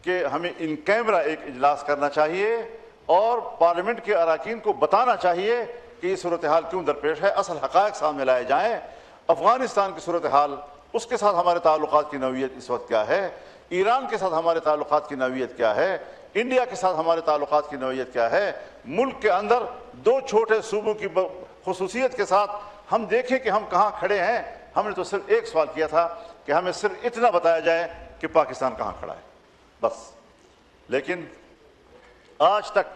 کہ ہمیں ان کیمرہ ایک اجلاس کرنا چاہیے اور پارلیمنٹ کے اراکین کو بتانا چاہیے کہ یہ صورتحال کیوں درپیش ہے، اصل حقائق سامنے لائے جائیں۔ افغانستان کی صورتحال، اس کے ساتھ ہمارے تعلقات کی نوعیت اس وقت کیا ہے، ایران کے ساتھ ہمارے تعلقات کی نوعیت کیا ہے، انڈیا کے ساتھ ہمارے تعلقات کی نوعیت کیا ہے، ملک کے اندر دو چھوٹے صوبوں کی خصوصیت کے ساتھ ہم دیکھیں کہ ہم کہاں کھڑے ہیں۔ ہم نے تو صرف ایک سوال کیا تھا کہ ہمیں صرف اتنا بتایا جائے کہ پاکستان کہاں کھڑا ہے، بس۔ لیکن آج تک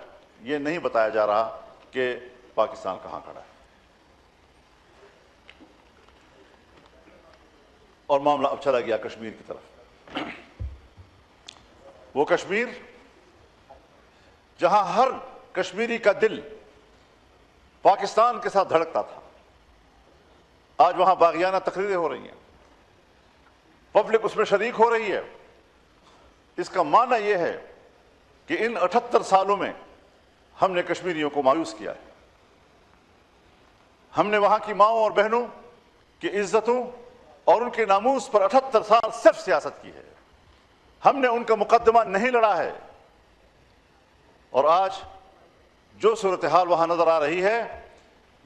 یہ نہیں بتایا جا رہا کہ پاکستان کہاں کھڑا ہے۔ اور معاملہ اب چلا گیا کشمیر کی طرف۔ وہ کشمیر جہاں ہر کشمیری کا دل پاکستان کے ساتھ دھڑکتا تھا، آج وہاں باغیانہ تقریریں ہو رہی ہیں، پبلک اس میں شریک ہو رہی ہے۔ اس کا معنی یہ ہے کہ ان 78 سالوں میں ہم نے کشمیریوں کو مایوس کیا ہے۔ ہم نے وہاں کی ماؤں اور بہنوں کی عزتوں اور ان کے ناموس پر 78 سال صرف سیاست کی ہے۔ ہم نے ان کا مقدمہ نہیں لڑا ہے۔ اور آج جو صورتحال وہاں نظر آ رہی ہے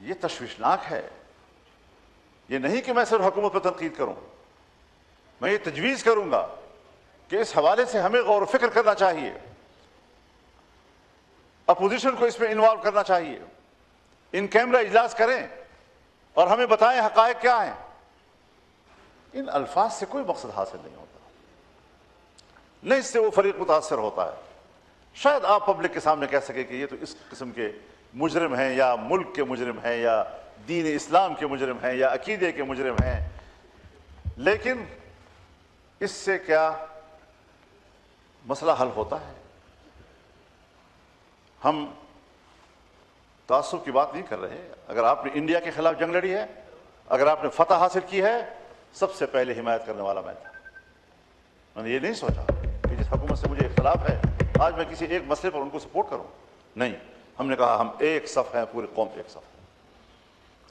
یہ تشویشناک ہے۔ یہ نہیں کہ میں صرف حکومت پر تنقید کروں، میں یہ تجویز کروں گا کہ اس حوالے سے ہمیں غور و فکر کرنا چاہیے، اپوزیشن کو اس میں انوالو کرنا چاہیے، ان کیمرہ اجلاس کریں اور ہمیں بتائیں حقائق کیا ہیں۔ ان الفاظ سے کوئی مقصد حاصل نہیں ہوتا، نہ اس سے وہ فریق متاثر ہوتا ہے۔ شاید آپ پبلک کے سامنے کہہ سکیں کہ یہ تو اس قسم کے مجرم ہیں، یا ملک کے مجرم ہیں، یا دین اسلام کے مجرم ہیں، یا عقیدے کے مجرم ہیں، لیکن اس سے کیا مسئلہ حل ہوتا ہے؟ ہم تعصب کی بات نہیں کر رہے۔ اگر آپ نے انڈیا کے خلاف جنگ لڑی ہے، اگر آپ نے فتح حاصل کی ہے، سب سے پہلے حمایت کرنے والا میں تھا۔ میں نے یہ نہیں سوچا کہ جس حکومت سے مجھے اختلاف ہے آج میں کسی ایک مسئلے پر ان کو سپورٹ کروں، نہیں، ہم نے کہا ہم ایک صف ہیں، پوری قوم ایک صف ہے،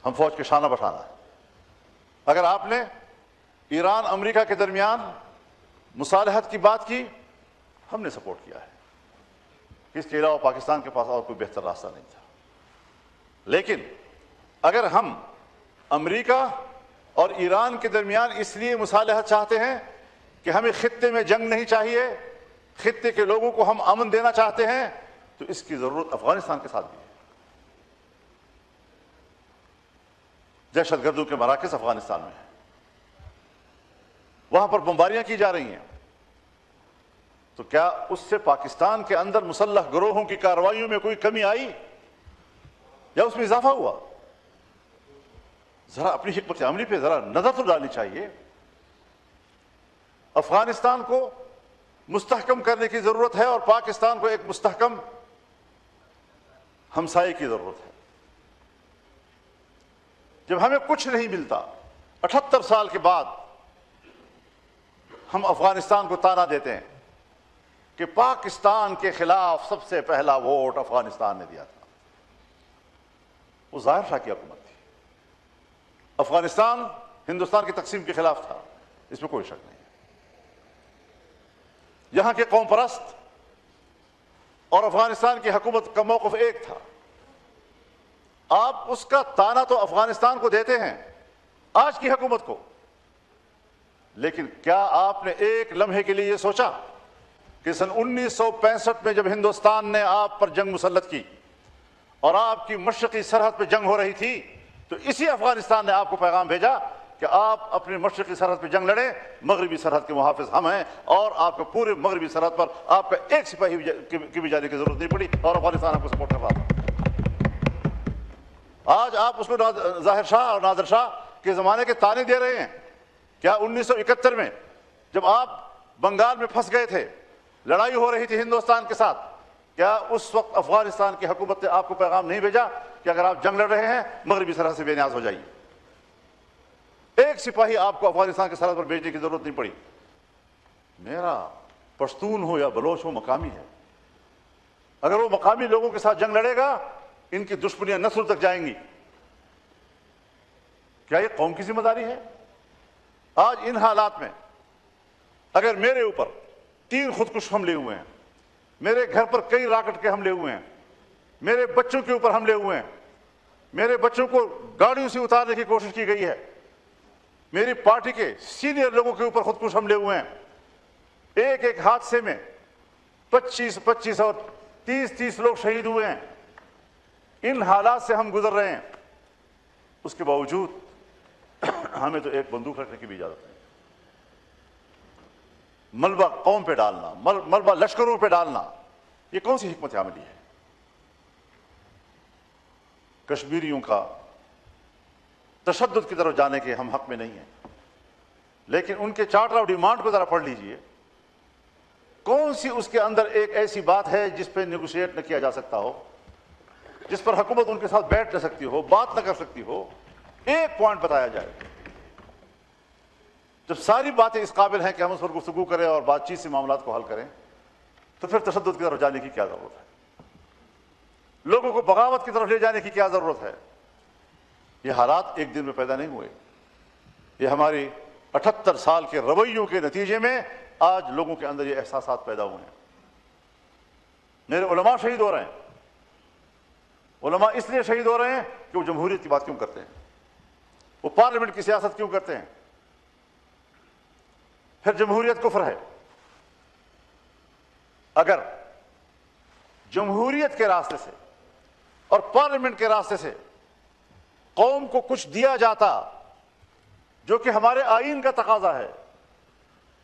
ہم فوج کے شانہ بشانہ ہے۔ اگر آپ نے ایران امریکہ کے درمیان مصالحت کی بات کی، ہم نے سپورٹ کیا ہے۔ اس کے علاوہ پاکستان کے پاس اور کوئی بہتر راستہ نہیں تھا۔ لیکن اگر ہم امریکہ اور ایران کے درمیان اس لیے مصالحت چاہتے ہیں کہ ہمیں خطے میں جنگ نہیں چاہیے، خطے کے لوگوں کو ہم امن دینا چاہتے ہیں، تو اس کی ضرورت افغانستان کے ساتھ بھی ہے۔ دہشت گردوں کے مراکز افغانستان میں ہیں، وہاں پر بمباریاں کی جا رہی ہیں، تو کیا اس سے پاکستان کے اندر مسلح گروہوں کی کارروائیوں میں کوئی کمی آئی یا اس میں اضافہ ہوا؟ ذرا اپنی حکمت عملی پہ ذرا نظر تو ڈالنی چاہیے۔ افغانستان کو مستحکم کرنے کی ضرورت ہے اور پاکستان کو ایک مستحکم ہمسائے کی ضرورت ہے۔ جب ہمیں کچھ نہیں ملتا، 78 سال کے بعد ہم افغانستان کو تانا دیتے ہیں کہ پاکستان کے خلاف سب سے پہلا ووٹ افغانستان نے دیا تھا، وہ ظاہر شاہ کی حکومت تھی۔ افغانستان ہندوستان کی تقسیم کے خلاف تھا، اس میں کوئی شک نہیں ہے۔ یہاں کے قوم پرست اور افغانستان کی حکومت کا موقف ایک تھا۔ آپ اس کا تانا تو افغانستان کو دیتے ہیں، آج کی حکومت کو، لیکن کیا آپ نے ایک لمحے کے لیے یہ سوچا کہ سن 1965 میں جب ہندوستان نے آپ پر جنگ مسلط کی اور آپ کی مشرقی سرحد پہ جنگ ہو رہی تھی، تو اسی افغانستان نے آپ کو پیغام بھیجا کہ آپ اپنی مشرقی سرحد پہ جنگ لڑیں، مغربی سرحد کے محافظ ہم ہیں، اور آپ کو پورے مغربی سرحد پر آپ کا ایک سپاہی کی بھی جانے کی ضرورت نہیں پڑی، اور افغانستان آپ کو سپورٹ کر رہا تھا۔ آج آپ اس کو ظاہر شاہ اور نادر شاہ کے زمانے کے تانے دے رہے ہیں۔ کیا 1971 میں جب آپ بنگال میں پھنس گئے تھے، لڑائی ہو رہی تھی ہندوستان کے ساتھ، کیا اس وقت افغانستان کی حکومت نے آپ کو پیغام نہیں بھیجا کہ اگر آپ جنگ لڑ رہے ہیں مغربی سرحد سے بے نیاز ہو جائیے؟ ایک سپاہی آپ کو افغانستان کے سرحد پر بھیجنے کی ضرورت نہیں پڑی۔ میرا پشتون ہو یا بلوچ ہو، مقامی ہے، اگر وہ مقامی لوگوں کے ساتھ جنگ لڑے گا ان کی دشمنیاں نسل تک جائیں گی۔ کیا یہ قوم کی ذمہ داری ہے؟ آج ان حالات میں اگر میرے اوپر 3 خودکش حملے ہوئے ہیں، میرے گھر پر کئی راکٹ کے حملے ہوئے ہیں، میرے بچوں کے اوپر حملے ہوئے ہیں، میرے بچوں کو گاڑیوں سے اتارنے کی کوشش کی گئی ہے، میری پارٹی کے سینئر لوگوں کے اوپر خودکش حملے ہوئے ہیں، ایک حادثے میں 25 اور 30 لوگ شہید ہوئے ہیں۔ ان حالات سے ہم گزر رہے ہیں، اس کے باوجود ہمیں تو ایک بندوق رکھنے کی بھی اجازت نہیں۔ ملبہ قوم پہ ڈالنا، ملبہ لشکروں پہ ڈالنا، یہ کون سی حکمت عملی ہے؟ کشمیریوں کا تشدد کی طرف جانے کے ہم حق میں نہیں ہیں، لیکن ان کے چارٹر آف ڈیمانڈ کو ذرا پڑھ لیجئے، کون سی اس کے اندر ایک ایسی بات ہے جس پہ نیگوشیٹ نہ کیا جا سکتا ہو، جس پر حکومت ان کے ساتھ بیٹھ نہ سکتی ہو، بات نہ کر سکتی ہو؟ ایک پوائنٹ بتایا جائے۔ جب ساری باتیں اس قابل ہیں کہ ہم اس پر گفتگو کریں اور بات چیت سے معاملات کو حل کریں، تو پھر تشدد کی طرف جانے کی کیا ضرورت ہے؟ لوگوں کو بغاوت کی طرف لے جانے کی کیا ضرورت ہے؟ یہ حالات ایک دن میں پیدا نہیں ہوئے، یہ ہماری 78 سال کے رویوں کے نتیجے میں آج لوگوں کے اندر یہ احساسات پیدا ہوئے ہیں۔ میرے علماء شہید ہو رہے ہیں، علماء اس لیے شہید ہو رہے ہیں کہ وہ جمہوریت کی بات کیوں کرتے ہیں، وہ پارلیمنٹ کی سیاست کیوں کرتے ہیں؟ پھر جمہوریت کفر ہے۔ اگر جمہوریت کے راستے سے اور پارلیمنٹ کے راستے سے قوم کو کچھ دیا جاتا جو کہ ہمارے آئین کا تقاضا ہے،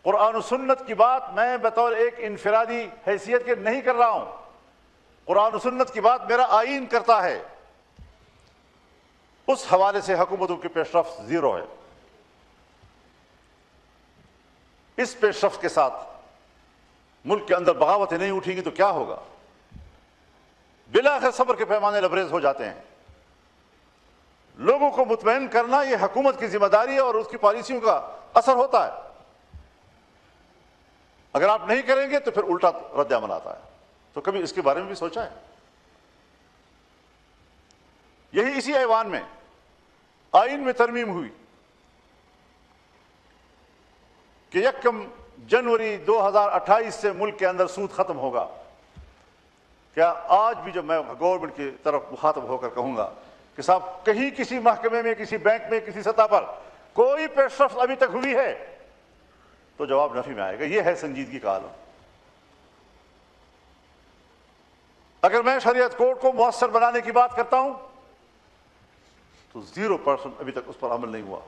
قرآن و سنت کی بات میں بطور ایک انفرادی حیثیت کے نہیں کر رہا ہوں، قرآن و سنت کی بات میرا آئین کرتا ہے، اس حوالے سے حکومتوں کی پیش رفت زیرو ہے۔ اس پیش رفت کے ساتھ ملک کے اندر بغاوتیں نہیں اٹھیں گی تو کیا ہوگا؟ بالآخر صبر کے پیمانے لبریز ہو جاتے ہیں۔ لوگوں کو مطمئن کرنا یہ حکومت کی ذمہ داری ہے اور اس کی پالیسیوں کا اثر ہوتا ہے۔ اگر آپ نہیں کریں گے تو پھر الٹا رد عمل آتا ہے۔ تو کبھی اس کے بارے میں بھی سوچا ہے؟ یہی اسی ایوان میں آئین میں ترمیم ہوئی کہ 1 جنوری 2028 سے ملک کے اندر سود ختم ہوگا۔ کیا آج بھی جب میں گورنمنٹ کی طرف مخاطب ہو کر کہوں گا کہ صاحب کہیں کسی محکمے میں، کسی بینک میں، کسی سطح پر کوئی پیش رفت ابھی تک ہوئی ہے، تو جواب نفی میں آئے گا۔ یہ ہے سنجیدگی کا عالم۔ اگر میں شریعت کوڈ کو مؤثر بنانے کی بات کرتا ہوں تو 0% ابھی تک اس پر عمل نہیں ہوا۔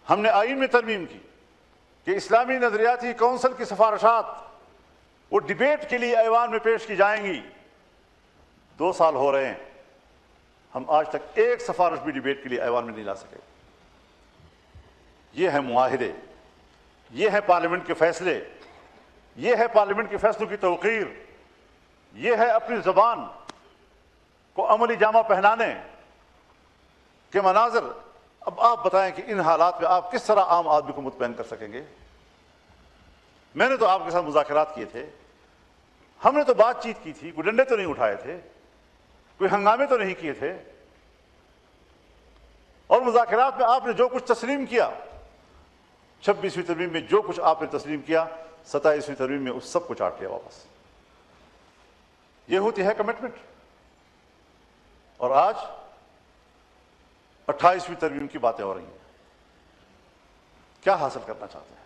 ہم نے آئین میں ترمیم کی کہ اسلامی نظریاتی کونسل کی سفارشات وہ ڈیبیٹ کے لیے ایوان میں پیش کی جائیں گی۔ 2 سال ہو رہے ہیں، ہم آج تک ایک سفارش بھی ڈیبیٹ کے لیے ایوان میں نہیں لا سکے۔ یہ ہے معاہدے، یہ ہے پارلیمنٹ کے فیصلے، یہ ہے پارلیمنٹ کے فیصلوں کی توقیر، یہ ہے اپنی زبان کو عملی جامہ پہنانے کے مناظر۔ اب آپ بتائیں کہ ان حالات میں آپ کس طرح عام آدمی کو مطمئن کر سکیں گے؟ میں نے تو آپ کے ساتھ مذاکرات کیے تھے، ہم نے تو بات چیت کی تھی، کوئی ڈنڈے تو نہیں اٹھائے تھے، کوئی ہنگامے تو نہیں کیے تھے، اور مذاکرات میں آپ نے جو کچھ تسلیم کیا، 26ویں ترمیم میں جو کچھ آپ نے تسلیم کیا، 27ویں ترمیم میں اس سب کو چاٹ لیا واپس۔ یہ ہوتی ہے کمٹمنٹ۔ اور آج 28ویں ترمیم کی باتیں ہو رہی ہیں۔ کیا حاصل کرنا چاہتے ہیں؟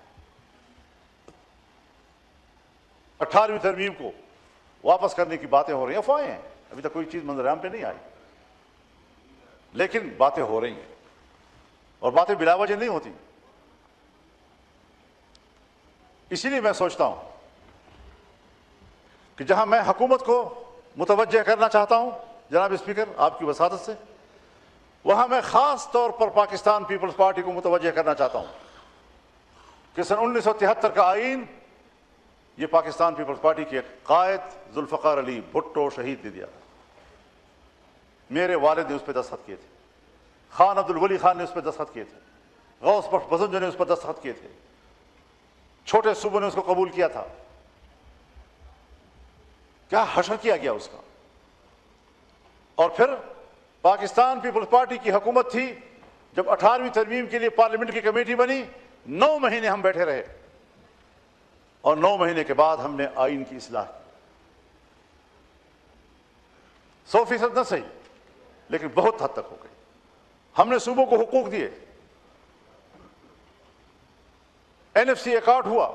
18ویں ترمیم کو واپس کرنے کی باتیں ہو رہی ہیں، افواہیں ہیں، ابھی تک کوئی چیز منظر عام پہ نہیں آئی، لیکن باتیں ہو رہی ہیں، اور باتیں بلا وجہ نہیں ہوتی۔ اسی لیے میں سوچتا ہوں کہ جہاں میں حکومت کو متوجہ کرنا چاہتا ہوں جناب اسپیکر آپ کی وساطت سے، وہاں میں خاص طور پر پاکستان پیپلز پارٹی کو متوجہ کرنا چاہتا ہوں کہ سن 1973 کا آئین یہ پاکستان پیپلز پارٹی کے قائد ذوالفقار علی بھٹو شہید نے دیا تھا۔ میرے والد نے اس پہ دستخط کیے تھے، خان عبدالولی خان نے اس پہ دستخط کیے تھے، غوث بخش بزنجو نے اس پر دستخط کیے تھے، چھوٹے صوبوں نے اس کو قبول کیا تھا۔ کیا حشر کیا گیا اس کا؟ اور پھر پاکستان پیپلز پارٹی کی حکومت تھی جب 18ویں ترمیم کے لیے پارلیمنٹ کی کمیٹی بنی، 9 مہینے ہم بیٹھے رہے، اور 9 مہینے کے بعد ہم نے آئین کی اصلاح کی. 100% نہ صحیح لیکن بہت حد تک ہو گئی. ہم نے صوبوں کو حقوق دیے. NFC ایکٹ ہوا.